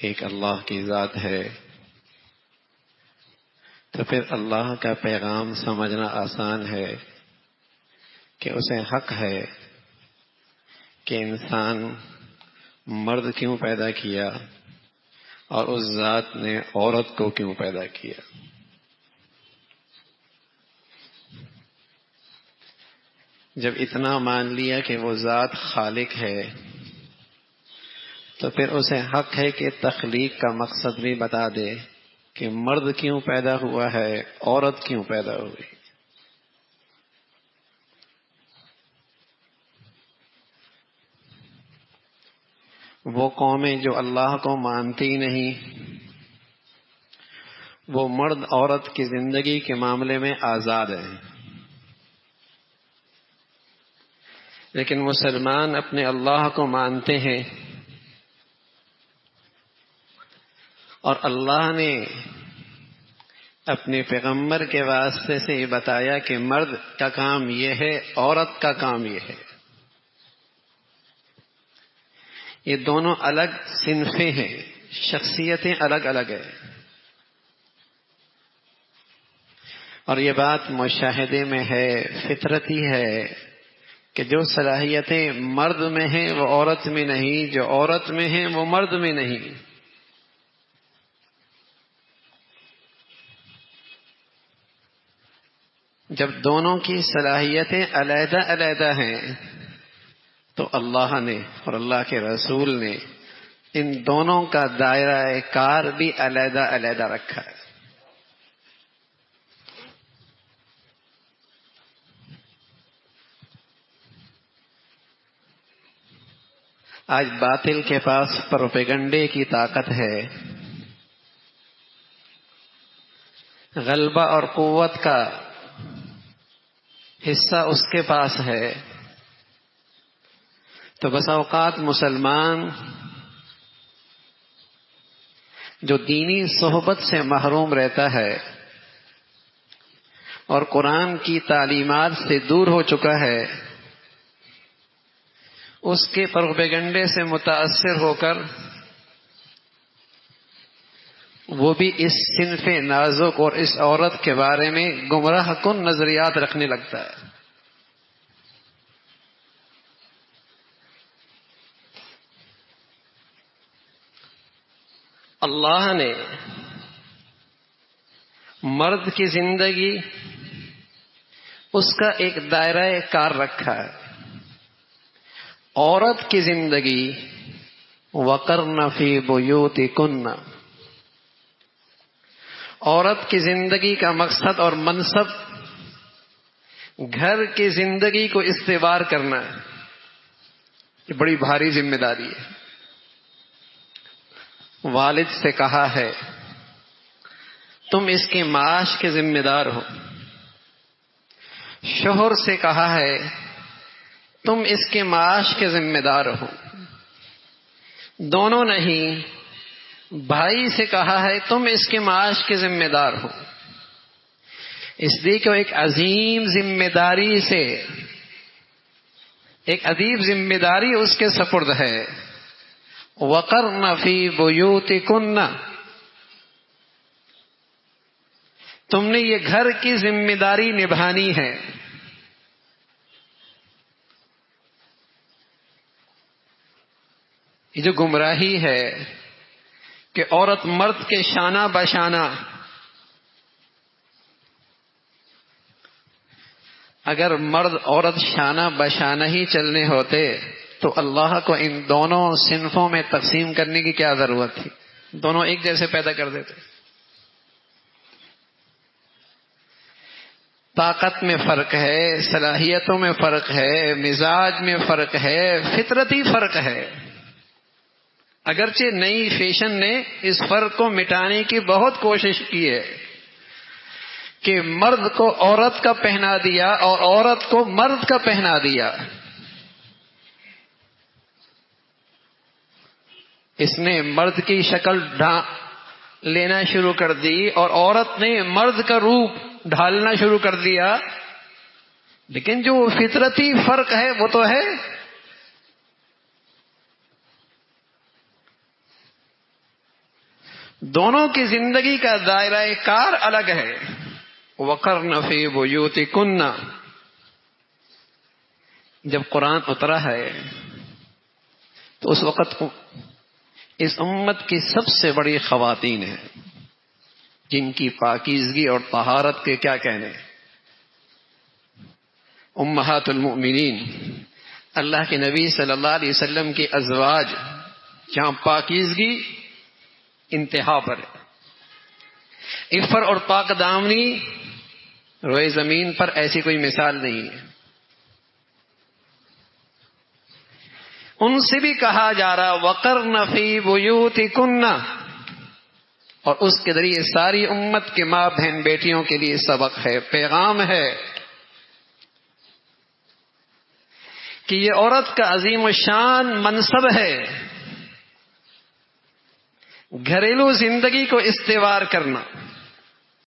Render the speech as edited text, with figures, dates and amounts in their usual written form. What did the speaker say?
ایک اللہ کی ذات ہے، تو پھر اللہ کا پیغام سمجھنا آسان ہے کہ اسے حق ہے کہ انسان مرد کیوں پیدا کیا اور اس ذات نے عورت کو کیوں پیدا کیا۔ جب اتنا مان لیا کہ وہ ذات خالق ہے تو پھر اسے حق ہے کہ تخلیق کا مقصد بھی بتا دے کہ مرد کیوں پیدا ہوا ہے، عورت کیوں پیدا ہوئی۔ وہ قومیں جو اللہ کو مانتی نہیں، وہ مرد عورت کی زندگی کے معاملے میں آزاد ہیں، لیکن مسلمان اپنے اللہ کو مانتے ہیں، اور اللہ نے اپنے پیغمبر کے واسطے سے یہ بتایا کہ مرد کا کام یہ ہے، عورت کا کام یہ ہے۔ یہ دونوں الگ صنفیں ہیں، شخصیتیں الگ الگ ہیں، اور یہ بات مشاہدے میں ہے، فطرتی ہے کہ جو صلاحیتیں مرد میں ہیں وہ عورت میں نہیں، جو عورت میں ہیں وہ مرد میں نہیں۔ جب دونوں کی صلاحیتیں علیحدہ علیحدہ ہیں تو اللہ نے اور اللہ کے رسول نے ان دونوں کا دائرہ کار بھی علیحدہ علیحدہ رکھا ہے۔ آج باطل کے پاس پروپیگنڈے کی طاقت ہے، غلبہ اور قوت کا حصہ اس کے پاس ہے، تو بس اوقات مسلمان جو دینی صحبت سے محروم رہتا ہے اور قرآن کی تعلیمات سے دور ہو چکا ہے، اس کے پروپیگنڈے سے متاثر ہو کر وہ بھی اس صنف نازک اور اس عورت کے بارے میں گمراہ کن نظریات رکھنے لگتا ہے۔ اللہ نے مرد کی زندگی اس کا ایک دائرہ کار رکھا ہے، عورت کی زندگی وَقَرْنَ فِي بُيُوتِكُنَّ، عورت کی زندگی کا مقصد اور منصب گھر کی زندگی کو استوار کرنا ہے۔ یہ بڑی بھاری ذمہ داری ہے۔ والد سے کہا ہے تم اس کے معاش کے ذمہ دار ہو، شوہر سے کہا ہے تم اس کے معاش کے ذمہ دار ہو، دونوں نہیں، بھائی سے کہا ہے تم اس کے معاش کے ذمہ دار ہو۔ اس لیے کہ ایک عظیم ذمہ داری سے، ایک عظیم ذمہ داری اس کے سپرد ہے۔ وَقَرْنَ فِي بُيُوتِكُنَّ، تم نے یہ گھر کی ذمہ داری نبھانی ہے۔ یہ جو گمراہی ہے کہ عورت مرد کے شانہ بشانہ، اگر مرد عورت شانہ بشانہ ہی چلنے ہوتے تو اللہ کو ان دونوں صنفوں میں تقسیم کرنے کی کیا ضرورت تھی؟ دونوں ایک جیسے پیدا کر دیتے۔ طاقت میں فرق ہے، صلاحیتوں میں فرق ہے، مزاج میں فرق ہے، فطرتی فرق ہے۔ اگرچہ نئی فیشن نے اس فرق کو مٹانے کی بہت کوشش کی ہے کہ مرد کو عورت کا پہنا دیا اور عورت کو مرد کا پہنا دیا۔ اس نے مرد کی شکل لینا شروع کر دی اور عورت نے مرد کا روپ ڈھالنا شروع کر دیا، لیکن جو فطرتی فرق ہے وہ تو ہے۔ دونوں کی زندگی کا دائرہ کار الگ ہے. وَقَرْنَ فِي بُيُوتِكُنَّ، جب قرآن اترا ہے تو اس وقت اس امت کی سب سے بڑی خواتین ہیں جن کی پاکیزگی اور طہارت کے کیا کہنے. امہات المؤمنین، اللہ کے نبی صلی اللہ علیہ وسلم کی ازواج، جہاں پاکیزگی انتہا پر ہے. عفت اور پاک دامنی روئے زمین پر ایسی کوئی مثال نہیں ہے. ان سے بھی کہا جا رہا وَقَرْنَ فِي بُيُوتِكُنَّ، اور اس کے ذریعے ساری امت کے ماں بہن بیٹیوں کے لیے سبق ہے، پیغام ہے کہ یہ عورت کا عظیم الشان منصب ہے، گھریلو زندگی کو استوار کرنا.